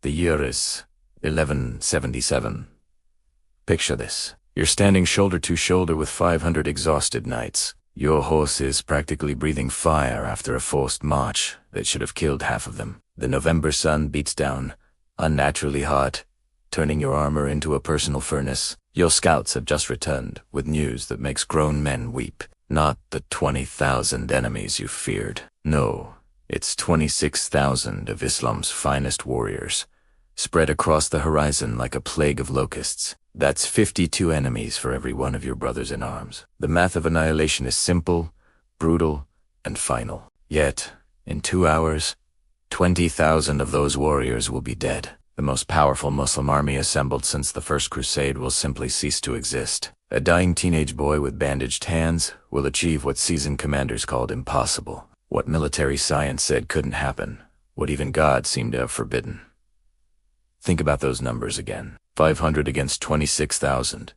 The year is 1177. Picture this. You're standing shoulder to shoulder with 500 exhausted knights. Your horse is practically breathing fire after a forced march that should have killed half of them. The November sun beats down, unnaturally hot, turning your armor into a personal furnace. Your scouts have just returned with news that makes grown men weep. Not the 20,000 enemies you feared. No, it's 26,000 of Islam's finest warriors, spread across the horizon like a plague of locusts. That's 52 enemies for every one of your brothers in arms. The math of annihilation is simple, brutal, and final. Yet, in 2 hours, 20,000 of those warriors will be dead. The most powerful Muslim army assembled since the First Crusade will simply cease to exist. A dying teenage boy with bandaged hands will achieve what seasoned commanders called impossible. What military science said couldn't happen. What even God seemed to have forbidden. Think about those numbers again. 500 against 26,000.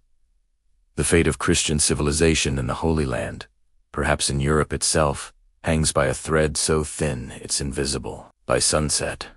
The fate of Christian civilization in the Holy Land, perhaps in Europe itself, hangs by a thread so thin it's invisible. By sunset,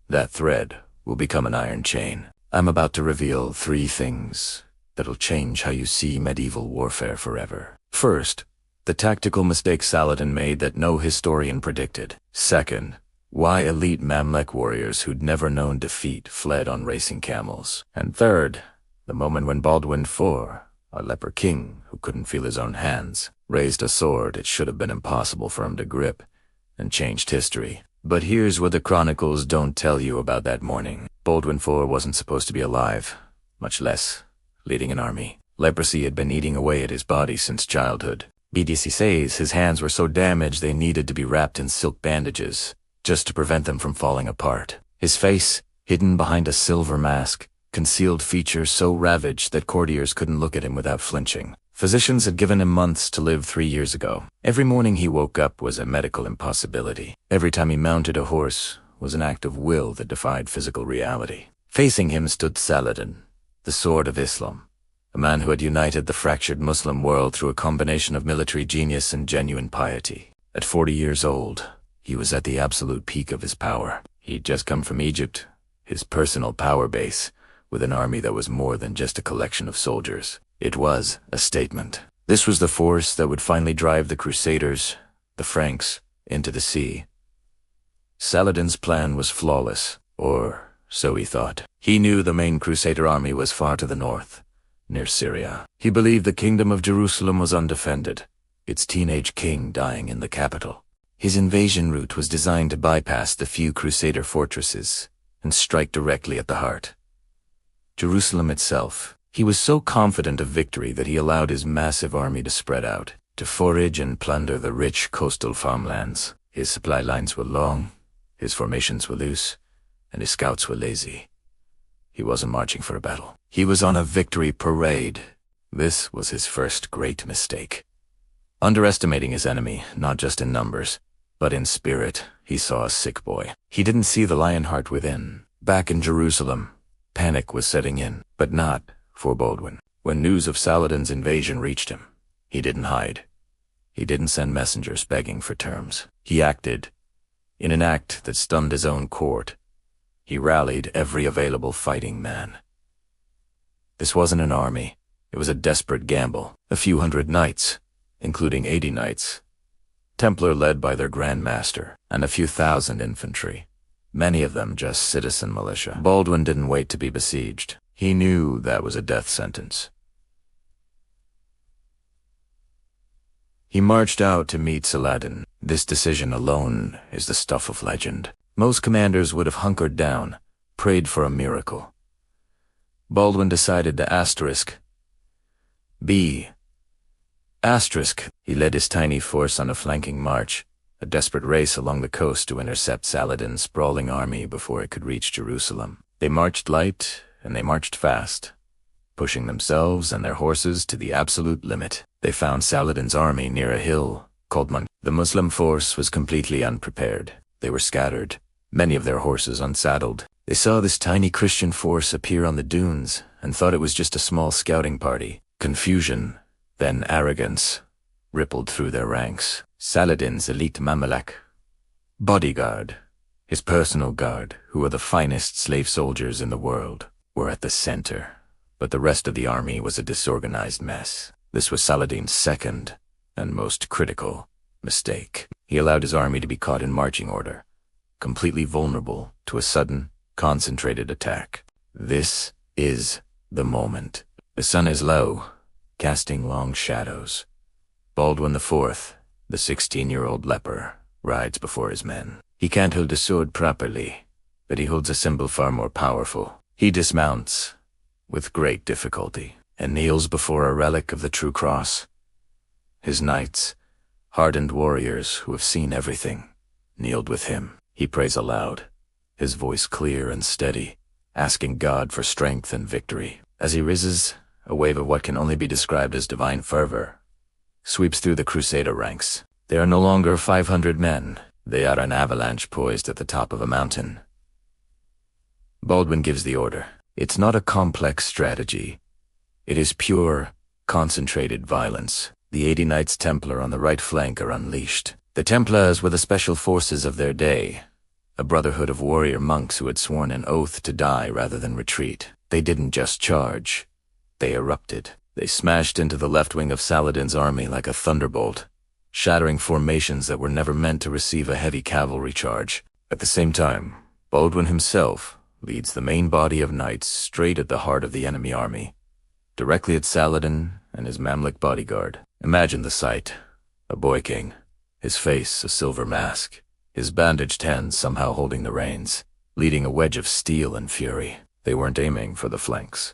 that thread will become an iron chain. I'm about to reveal 3 things that'll change how you see medieval warfare forever. First, the tactical mistake Saladin made that no historian predicted. Second, why elite Mamluk warriors who'd never known defeat fled on racing camels. And third, the moment when Baldwin IV, a leper king who couldn't feel his own hands, raised a sword it should have been impossible for him to grip, and changed history. But here's what the chronicles don't tell you about that morning. Baldwin IV wasn't supposed to be alive, much less leading an army. Leprosy had been eating away at his body since childhood. BDC says his hands were so damaged they needed to be wrapped in silk bandages, just to prevent them from falling apart. His face, hidden behind a silver mask, concealed features so ravaged that courtiers couldn't look at him without flinching. Physicians had given him months to live 3 years ago. Every morning he woke up was a medical impossibility. Every time he mounted a horse was an act of will that defied physical reality. Facing him stood Saladin, the sword of Islam, a man who had united the fractured Muslim world through a combination of military genius and genuine piety. At 40 years old, he was at the absolute peak of his power. He'd just come from Egypt, his personal power base, with an army that was more than just a collection of soldiers. It was a statement. This was the force that would finally drive the Crusaders, the Franks, into the sea. Saladin's plan was flawless, or so he thought. He knew the main Crusader army was far to the north, near Syria. He believed the kingdom of Jerusalem was undefended, its teenage king dying in the capital. His invasion route was designed to bypass the few Crusader fortresses and strike directly at the heart. Jerusalem itself. He was so confident of victory that he allowed his massive army to spread out, to forage and plunder the rich coastal farmlands. His supply lines were long, his formations were loose, and his scouts were lazy. He wasn't marching for a battle. He was on a victory parade. This was his first great mistake. Underestimating his enemy, not just in numbers, but in spirit, he saw a sick boy. He didn't see the lionheart within. Back in Jerusalem, panic was setting in, but not for Baldwin. When news of Saladin's invasion reached him, he didn't hide. He didn't send messengers begging for terms. He acted. In an act that stunned his own court, he rallied every available fighting man. This wasn't an army. It was a desperate gamble. A few hundred knights, including 80 knights, Templar led by their Grand Master, and a few thousand infantry, many of them just citizen militia. Baldwin didn't wait to be besieged. He knew that was a death sentence. He marched out to meet Saladin. This decision alone is the stuff of legend. Most commanders would have hunkered down, prayed for a miracle. Baldwin decided to asterisk. He led his tiny force on a flanking march, a desperate race along the coast to intercept Saladin's sprawling army before it could reach Jerusalem. They marched light and they marched fast, pushing themselves and their horses to the absolute limit. They found Saladin's army near a hill called Mun. The Muslim force was completely unprepared. They were scattered, many of their horses unsaddled. They saw this tiny Christian force appear on the dunes and thought it was just a small scouting party. Confusion, then arrogance, rippled through their ranks. Saladin's elite Mamluk bodyguard His personal guard, who were the finest slave soldiers in the world, were at the center, but the rest of the army was a disorganized mess. This was Saladin's second, and most critical, mistake. He allowed his army to be caught in marching order, completely vulnerable to a sudden, concentrated attack. This is the moment. The sun is low, casting long shadows. Baldwin IV, the 16-year-old leper, rides before his men. He can't hold a sword properly, but he holds a symbol far more powerful. He dismounts, with great difficulty, and kneels before a relic of the true cross. His knights, hardened warriors who have seen everything, kneeled with him. He prays aloud, his voice clear and steady, asking God for strength and victory. As he rises, a wave of what can only be described as divine fervor sweeps through the Crusader ranks. They are no longer 500 men. They are an avalanche poised at the top of a mountain. Baldwin gives the order. It's not a complex strategy. It is pure, concentrated violence. The 80 Knights Templar on the right flank are unleashed. The Templars were the special forces of their day, a brotherhood of warrior monks who had sworn an oath to die rather than retreat. They didn't just charge. They erupted. They smashed into the left wing of Saladin's army like a thunderbolt, shattering formations that were never meant to receive a heavy cavalry charge. At the same time, Baldwin himself leads the main body of knights straight at the heart of the enemy army, directly at Saladin and his Mamluk bodyguard. Imagine the sight. A boy king, his face a silver mask, his bandaged hands somehow holding the reins, leading a wedge of steel and fury. They weren't aiming for the flanks.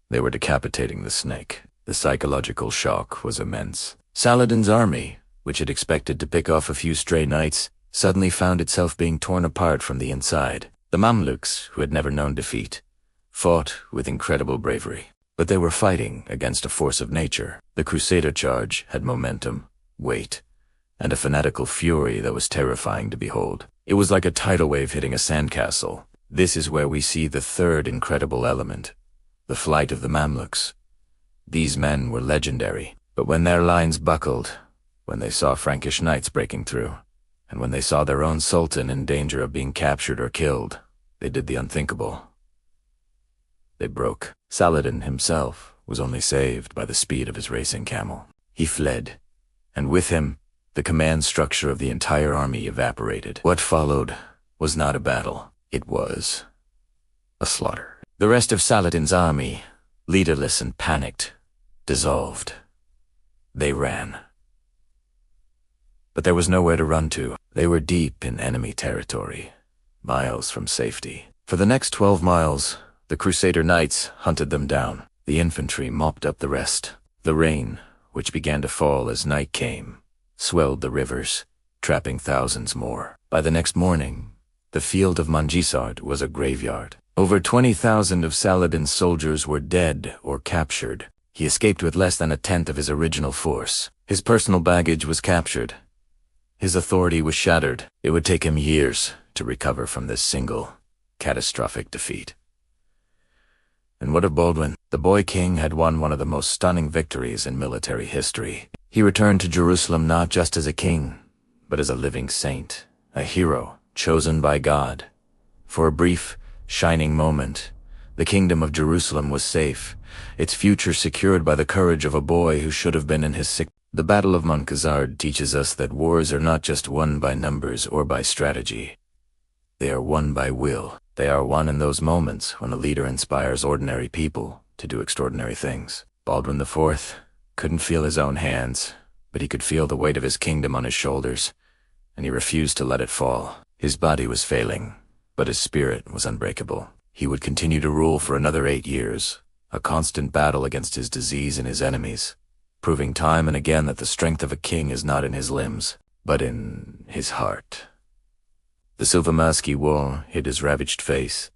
They were decapitating the snake. The psychological shock was immense. Saladin's army, which had expected to pick off a few stray knights, suddenly found itself being torn apart from the inside. The Mamluks, who had never known defeat, fought with incredible bravery. But they were fighting against a force of nature. The Crusader charge had momentum, weight, and a fanatical fury that was terrifying to behold. It was like a tidal wave hitting a sandcastle. This is where we see the third incredible element, the flight of the Mamluks. These men were legendary, but when their lines buckled, when they saw Frankish knights breaking through, and when they saw their own sultan in danger of being captured or killed, they did the unthinkable. They broke. Saladin himself was only saved by the speed of his racing camel. He fled, and with him, the command structure of the entire army evaporated. What followed was not a battle. It was a slaughter. The rest of Saladin's army, leaderless and panicked, dissolved. They ran. But there was nowhere to run to. They were deep in enemy territory, miles from safety. For the next 12 miles, the Crusader knights hunted them down. The infantry mopped up the rest. The rain, which began to fall as night came, swelled the rivers, trapping thousands more. By the next morning, the field of Manjisard was a graveyard. Over 20,000 of Saladin's soldiers were dead or captured. He escaped with less than a tenth of his original force. His personal baggage was captured. His authority was shattered. It would take him years to recover from this single, catastrophic defeat. And what of Baldwin? The boy king had won one of the most stunning victories in military history. He returned to Jerusalem not just as a king, but as a living saint, a hero chosen by God. For a brief, shining moment, the kingdom of Jerusalem was safe, its future secured by the courage of a boy who should have been in his sick. The Battle of Manjisard teaches us that wars are not just won by numbers or by strategy. They are won by will. They are won in those moments when a leader inspires ordinary people to do extraordinary things. Baldwin IV couldn't feel his own hands, but he could feel the weight of his kingdom on his shoulders, and he refused to let it fall. His body was failing, but his spirit was unbreakable. He would continue to rule for another 8 years, a constant battle against his disease and his enemies, proving time and again that the strength of a king is not in his limbs, but in his heart. The silver mask he wore hid his ravaged face,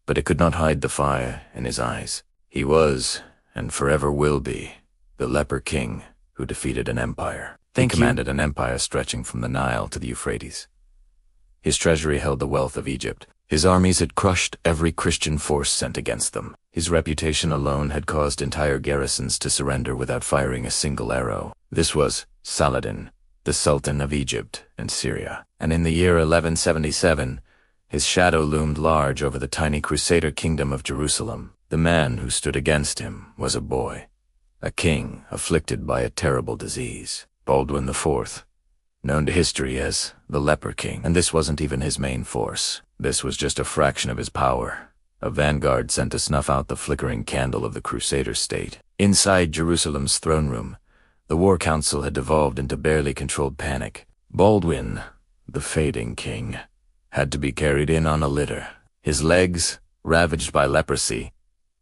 but it could not hide the fire in his eyes. He was, and forever will be, the leper king who defeated an empire. He commanded an empire stretching from the Nile to the Euphrates. His treasury held the wealth of Egypt. His armies had crushed every Christian force sent against them. His reputation alone had caused entire garrisons to surrender without firing a single arrow. This was Saladin, the Sultan of Egypt and Syria. And in the year 1177, his shadow loomed large over the tiny Crusader kingdom of Jerusalem. The man who stood against him was a boy, a king afflicted by a terrible disease, Baldwin IV, known to history as the Leper King. And this wasn't even his main force. This was just a fraction of his power, a vanguard sent to snuff out the flickering candle of the Crusader state. Inside Jerusalem's throne room, the war council had devolved into barely controlled panic. Baldwin, the fading king, had to be carried in on a litter. His legs, ravaged by leprosy,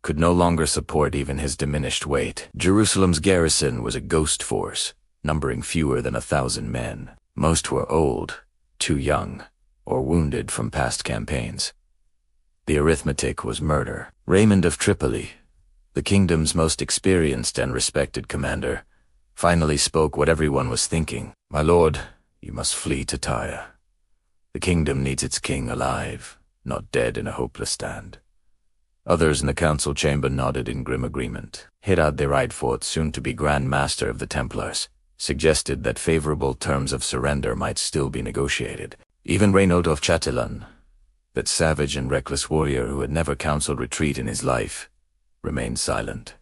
could no longer support even his diminished weight. Jerusalem's garrison was a ghost force, numbering fewer than 1,000 men. Most were old, too young, or wounded from past campaigns. The arithmetic was murder. Raymond of Tripoli, the kingdom's most experienced and respected commander, finally spoke what everyone was thinking. "My lord, you must flee to Tyre. The kingdom needs its king alive, not dead in a hopeless stand." Others in the council chamber nodded in grim agreement. Hirad the Rightfoot, soon to be Grand Master of the Templars, suggested that favorable terms of surrender might still be negotiated. Even Reynaud of Chatillon, that savage and reckless warrior who had never counseled retreat in his life, remained silent.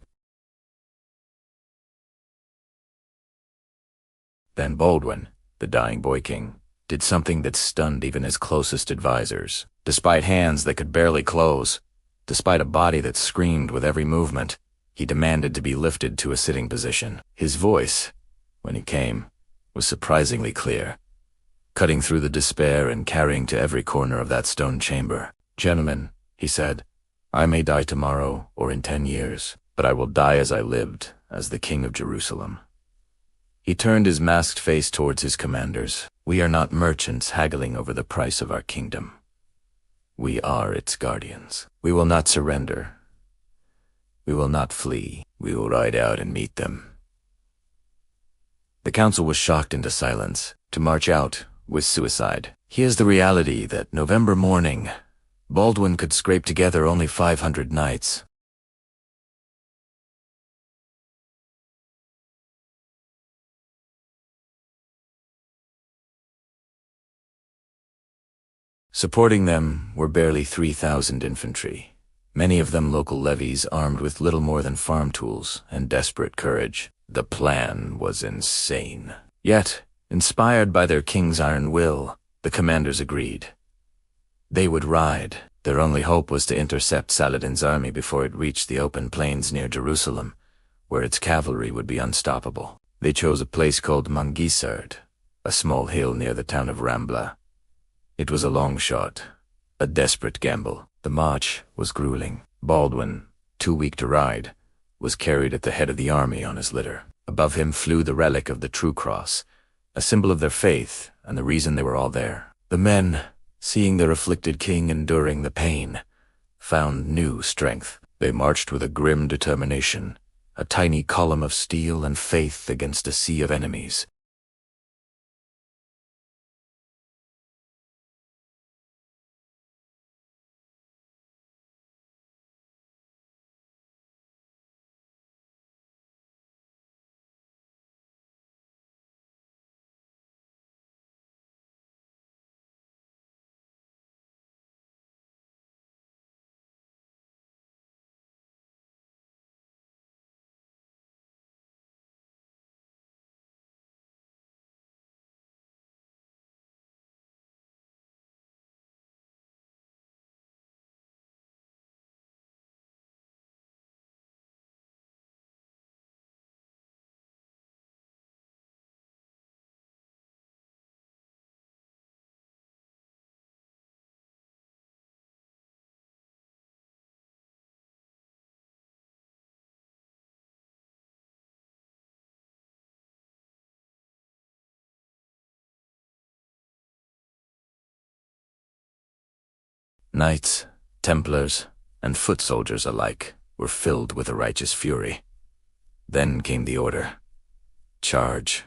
Then Baldwin, the dying boy king, did something that stunned even his closest advisors. Despite hands that could barely close, despite a body that screamed with every movement, he demanded to be lifted to a sitting position. His voice, when he came, was surprisingly clear, cutting through the despair and carrying to every corner of that stone chamber. "Gentlemen," he said, "I may die tomorrow or in 10 years, but I will die as I lived, as the King of Jerusalem." He turned his masked face towards his commanders. "We are not merchants haggling over the price of our kingdom. We are its guardians. We will not surrender. We will not flee. We will ride out and meet them." The council was shocked into silence. To march out was suicide. Here's the reality: that November morning, Baldwin could scrape together only 500 knights. Supporting them were barely 3,000 infantry, many of them local levies armed with little more than farm tools and desperate courage. The plan was insane. Yet, inspired by their king's iron will, the commanders agreed. They would ride. Their only hope was to intercept Saladin's army before it reached the open plains near Jerusalem, where its cavalry would be unstoppable. They chose a place called Mangisard, a small hill near the town of Rambla. It was a long shot, a desperate gamble. The march was grueling. Baldwin, too weak to ride, was carried at the head of the army on his litter. Above him flew the relic of the true cross, a symbol of their faith and the reason they were all there. The men, seeing their afflicted king enduring the pain, found new strength. They marched with a grim determination, a tiny column of steel and faith against a sea of enemies. Knights, Templars, and foot soldiers alike were filled with a righteous fury. Then came the order: charge.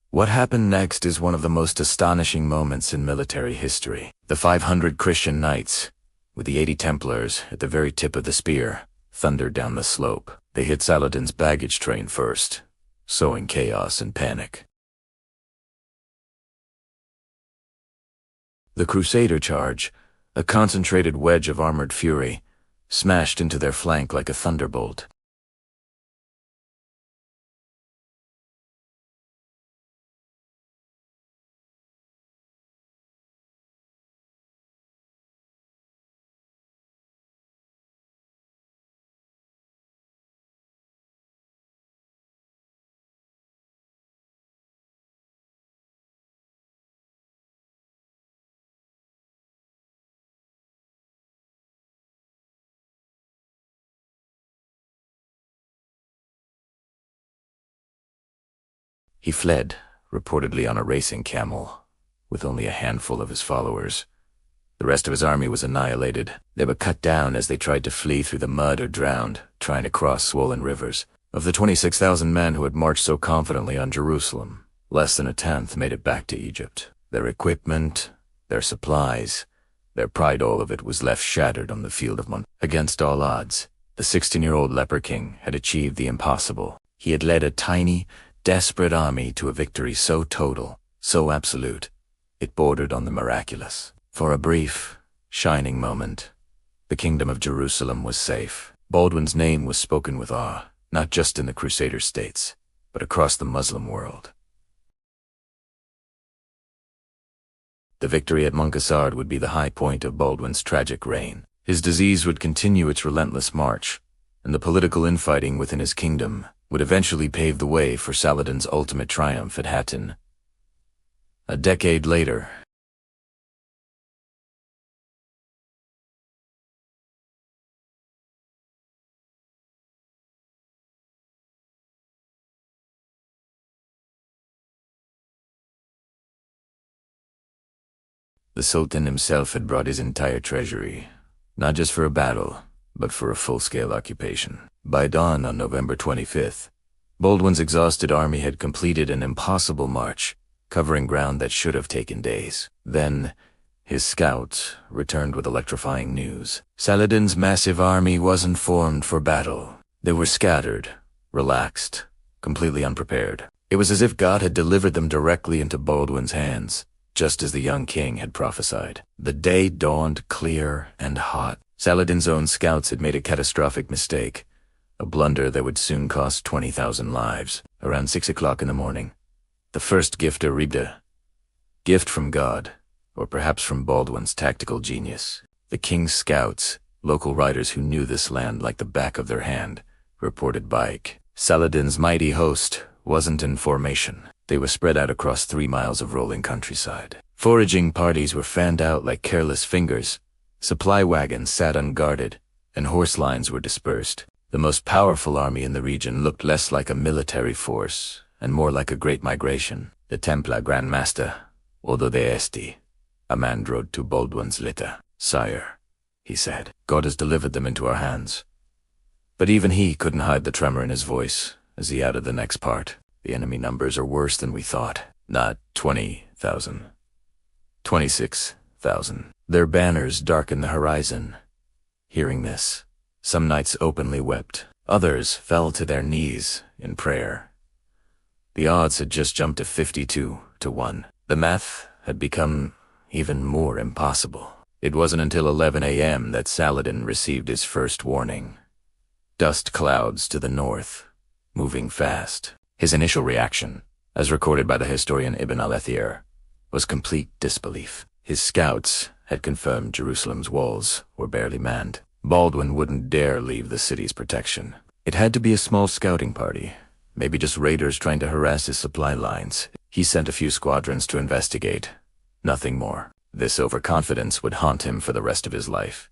What happened next is one of the most astonishing moments in military history. The 500 Christian knights, with the 80 Templars at the very tip of the spear, thundered down the slope. They hit Saladin's baggage train first, sowing chaos and panic. The Crusader charge, a concentrated wedge of armored fury, smashed into their flank like a thunderbolt. He fled, reportedly on a racing camel, with only a handful of his followers. The rest of his army was annihilated. They were cut down as they tried to flee through the mud or drowned, trying to cross swollen rivers. Of the 26,000 men who had marched so confidently on Jerusalem, less than a tenth made it back to Egypt. Their equipment, their supplies, their pride, all of it was left shattered on the field of Mon. Against all odds, the 16-year-old leper king had achieved the impossible. He had led a tiny, desperate army to a victory so total, so absolute, it bordered on the miraculous. For a brief, shining moment, the kingdom of Jerusalem was safe. Baldwin's name was spoken with awe, not just in the Crusader states, but across the Muslim world. The victory at Moncassard would be the high point of Baldwin's tragic reign. His disease would continue its relentless march, and the political infighting within his kingdom would eventually pave the way for Saladin's ultimate triumph at Hattin. A decade later, the Sultan himself had brought his entire treasury, not just for a battle, but for a full-scale occupation. By dawn on November 25th, Baldwin's exhausted army had completed an impossible march, covering ground that should have taken days. Then, his scouts returned with electrifying news. Saladin's massive army wasn't formed for battle. They were scattered, relaxed, completely unprepared. It was as if God had delivered them directly into Baldwin's hands, just as the young king had prophesied. The day dawned clear and hot. Saladin's own scouts had made a catastrophic mistake, a blunder that would soon cost 20,000 lives. Around 6 o'clock in the morning, the first gift arrived, a gift from God, or perhaps from Baldwin's tactical genius. The king's scouts, local riders who knew this land like the back of their hand, reported back. Saladin's mighty host wasn't in formation. They were spread out across 3 miles of rolling countryside. Foraging parties were fanned out like careless fingers, supply wagons sat unguarded, and horse lines were dispersed. The most powerful army in the region looked less like a military force and more like a great migration. The Templar Grand Master, Odo de Este, a man rode to Baldwin's litter. "Sire," he said, "God has delivered them into our hands." But even he couldn't hide the tremor in his voice as he added the next part. "The enemy numbers are worse than we thought. Not 20,000. 26,000. Their banners darkened the horizon." Hearing this, some knights openly wept. Others fell to their knees in prayer. The odds had just jumped to 52-1. The math had become even more impossible. It wasn't until 11 a.m. that Saladin received his first warning. Dust clouds to the north, moving fast. His initial reaction, as recorded by the historian Ibn al-Athir, was complete disbelief. His scouts had confirmed Jerusalem's walls were barely manned. Baldwin wouldn't dare leave the city's protection. It had to be a small scouting party, maybe just raiders trying to harass his supply lines. He sent a few squadrons to investigate. Nothing more. This overconfidence would haunt him for the rest of his life.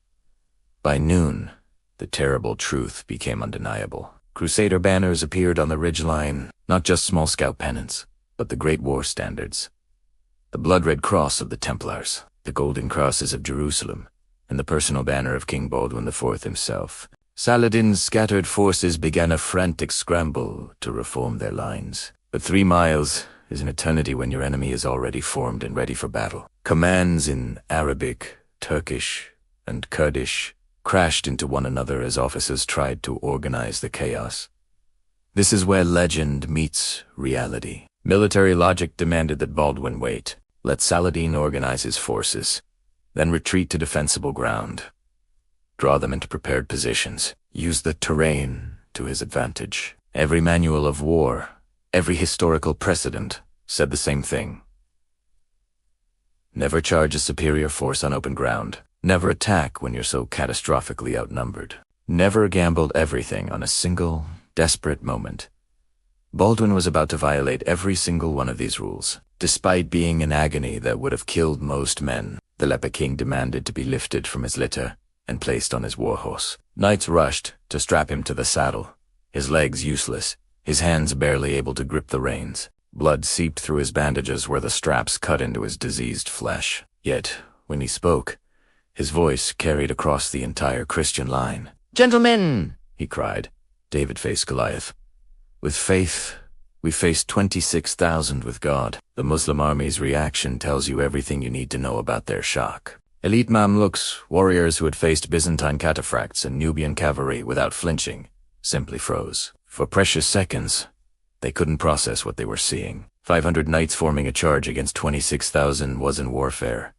By noon, the terrible truth became undeniable. Crusader banners appeared on the ridgeline, not just small scout pennants, but the great war standards. The blood-red cross of the Templars, the golden crosses of Jerusalem, and the personal banner of King Baldwin IV himself. Saladin's scattered forces began a frantic scramble to reform their lines. But 3 miles is an eternity when your enemy is already formed and ready for battle. Commands in Arabic, Turkish, and Kurdish crashed into one another as officers tried to organize the chaos. This is where legend meets reality. Military logic demanded that Baldwin wait. Let Saladin organize his forces, then retreat to defensible ground. Draw them into prepared positions. Use the terrain to his advantage. Every manual of war, every historical precedent said the same thing. Never charge a superior force on open ground. Never attack when you're so catastrophically outnumbered. Never gamble everything on a single, desperate moment. Baldwin was about to violate every single one of these rules. Despite being in agony that would have killed most men, the leper king demanded to be lifted from his litter and placed on his warhorse. Knights rushed to strap him to the saddle, his legs useless, his hands barely able to grip the reins. Blood seeped through his bandages where the straps cut into his diseased flesh. Yet, when he spoke, his voice carried across the entire Christian line. "Gentlemen," he cried. David faced Goliath. "With faith, we faced 26,000 with God." The Muslim army's reaction tells you everything you need to know about their shock. Elite Mamluks, warriors who had faced Byzantine cataphracts and Nubian cavalry without flinching, simply froze. For precious seconds, they couldn't process what they were seeing. 500 knights forming a charge against 26,000 wasn't warfare.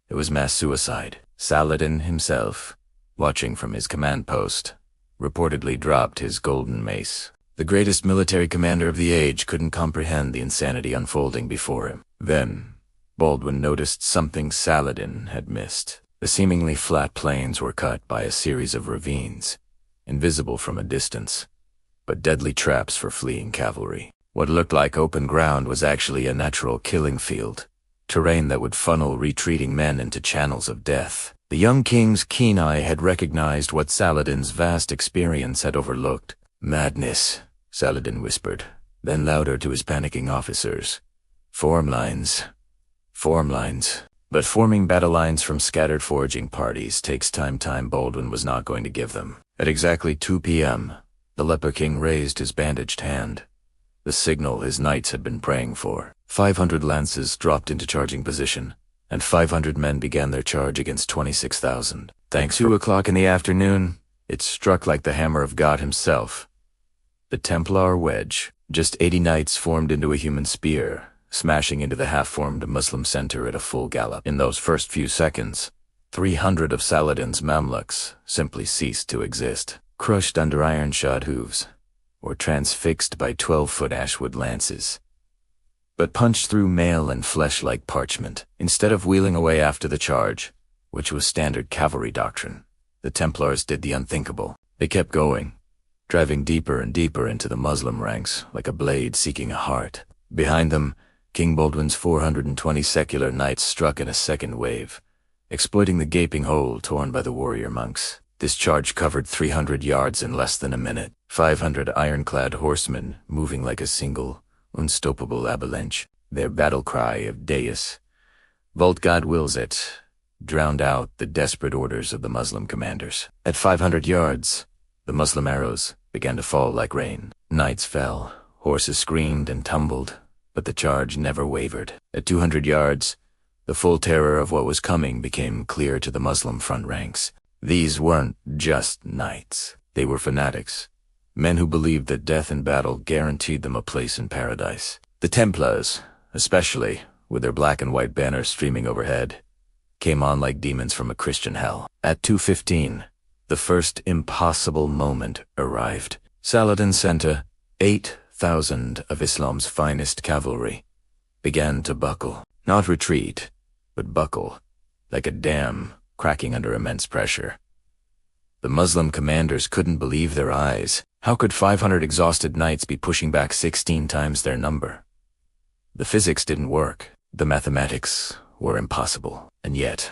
It was mass suicide. Saladin himself, watching from his command post, reportedly dropped his golden mace. The greatest military commander of the age couldn't comprehend the insanity unfolding before him. Then, Baldwin noticed something Saladin had missed. The seemingly flat plains were cut by a series of ravines, invisible from a distance, but deadly traps for fleeing cavalry. What looked like open ground was actually a natural killing field, terrain that would funnel retreating men into channels of death. The young king's keen eye had recognized what Saladin's vast experience had overlooked. "Madness," Saladin whispered, then louder to his panicking officers. "Form lines. Form lines." But forming battle lines from scattered foraging parties takes time Baldwin was not going to give them. At exactly 2 p.m., the leper king raised his bandaged hand, the signal his knights had been praying for. 500 lances dropped into charging position, and 500 men began their charge against 26,000. Thanks. 2 o'clock in the afternoon, it struck like the hammer of God himself. The Templar wedge, just 80 knights formed into a human spear, smashing into the half-formed Muslim center at a full gallop. In those first few seconds, 300 of Saladin's Mamluks simply ceased to exist, crushed under iron-shod hooves, or transfixed by 12-foot ashwood lances, but punched through mail and flesh like parchment. Instead of wheeling away after the charge, which was standard cavalry doctrine, the Templars did the unthinkable. They kept going, driving deeper and deeper into the Muslim ranks like a blade seeking a heart. Behind them, King Baldwin's 420 secular knights struck in a second wave, exploiting the gaping hole torn by the warrior monks. This charge covered 300 yards in less than a minute. 500 ironclad horsemen moving like a single, unstoppable avalanche. Their battle cry of Deus, Volt God wills it, drowned out the desperate orders of the Muslim commanders. At 500 yards, the Muslim arrows began to fall like rain. Knights fell, horses screamed and tumbled, but the charge never wavered. At 200 yards, the full terror of what was coming became clear to the Muslim front ranks. These weren't just knights. They were fanatics, men who believed that death in battle guaranteed them a place in paradise. The Templars, especially, with their black and white banners streaming overhead, came on like demons from a Christian hell. At 2:15, the first impossible moment arrived. Saladin Center, 8,000 of Islam's finest cavalry, began to buckle. Not retreat, but buckle, like a dam cracking under immense pressure. The Muslim commanders couldn't believe their eyes. How could 500 exhausted knights be pushing back 16 times their number? The physics didn't work. The mathematics were impossible. And yet,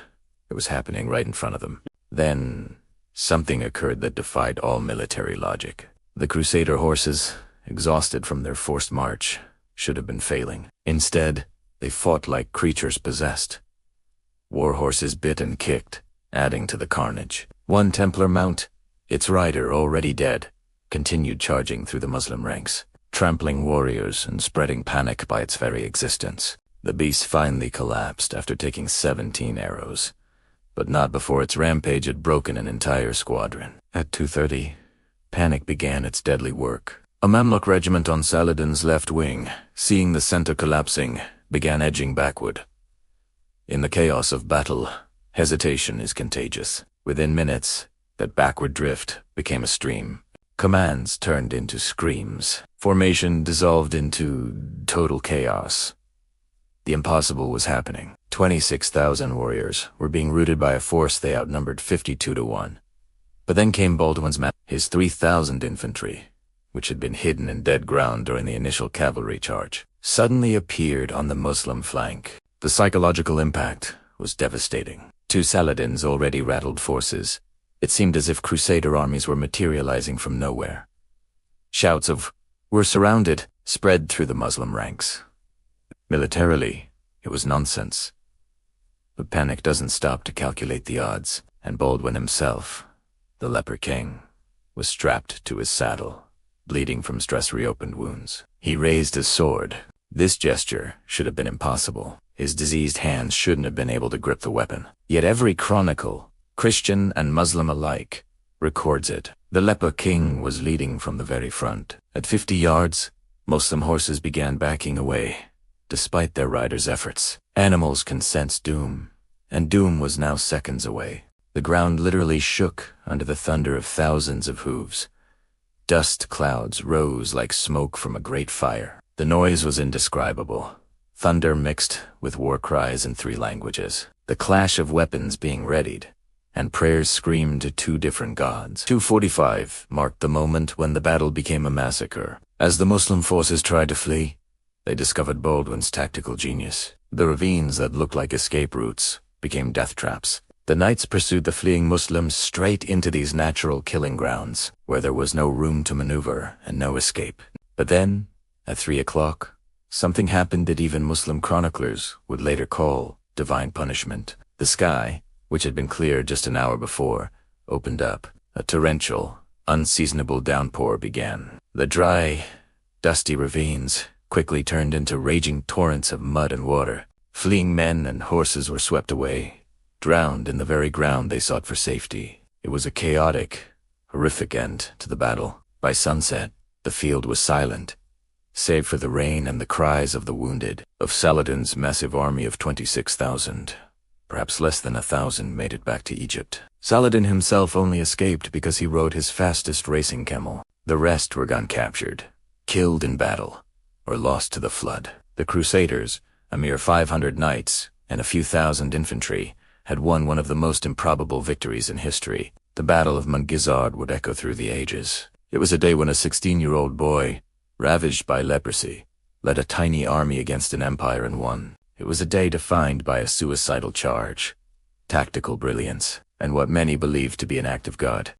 it was happening right in front of them. Then, something occurred that defied all military logic. The Crusader horses, exhausted from their forced march, should have been failing. Instead, they fought like creatures possessed. War horses bit and kicked, adding to the carnage. One Templar mount, its rider already dead, continued charging through the Muslim ranks, trampling warriors and spreading panic by its very existence. The beast finally collapsed after taking 17 arrows, but not before its rampage had broken an entire squadron. At 2:30, panic began its deadly work. A Mamluk regiment on Saladin's left wing, seeing the center collapsing, began edging backward. In the chaos of battle, hesitation is contagious. Within minutes, that backward drift became a stream. Commands turned into screams. Formation dissolved into total chaos. The impossible was happening. 26,000 warriors were being routed by a force they outnumbered 52-1. But then came Baldwin's man. His 3,000 infantry, which had been hidden in dead ground during the initial cavalry charge, suddenly appeared on the Muslim flank. The psychological impact was devastating. To Saladin's already rattled forces, it seemed as if Crusader armies were materializing from nowhere. Shouts of, "We're surrounded," spread through the Muslim ranks. Militarily, it was nonsense. But panic doesn't stop to calculate the odds, and Baldwin himself, the leper king, was strapped to his saddle, bleeding from stress-reopened wounds. He raised his sword. This gesture should have been impossible. His diseased hands shouldn't have been able to grip the weapon. Yet every chronicle, Christian and Muslim alike, records it. The leper king was leading from the very front. At 50 yards, Muslim horses began backing away, despite their riders' efforts. Animals can sense doom, and doom was now seconds away. The ground literally shook under the thunder of thousands of hooves. Dust clouds rose like smoke from a great fire. The noise was indescribable. Thunder mixed with war cries in 3 languages. The clash of weapons being readied, and prayers screamed to 2 different gods. 2:45 marked the moment when the battle became a massacre. As the Muslim forces tried to flee, they discovered Baldwin's tactical genius. The ravines that looked like escape routes became death traps. The knights pursued the fleeing Muslims straight into these natural killing grounds, where there was no room to maneuver and no escape. But then, at 3 o'clock, something happened that even Muslim chroniclers would later call divine punishment. The sky, which had been clear just an hour before, opened up. A torrential, unseasonable downpour began. The dry, dusty ravines quickly turned into raging torrents of mud and water. Fleeing men and horses were swept away, drowned in the very ground they sought for safety. It was a chaotic, horrific end to the battle. By sunset, the field was silent, save for the rain and the cries of the wounded. Of Saladin's massive army of 26,000, perhaps less than 1,000 made it back to Egypt. Saladin himself only escaped because he rode his fastest racing camel. The rest were gun captured, killed in battle, or lost to the flood. The Crusaders, a mere 500 knights and a few thousand infantry, had won one of the most improbable victories in history. The Battle of Mungizard would echo through the ages. It was a day when a 16-year-old boy, ravaged by leprosy, led a tiny army against an empire and won. It was a day defined by a suicidal charge, tactical brilliance, and what many believed to be an act of God.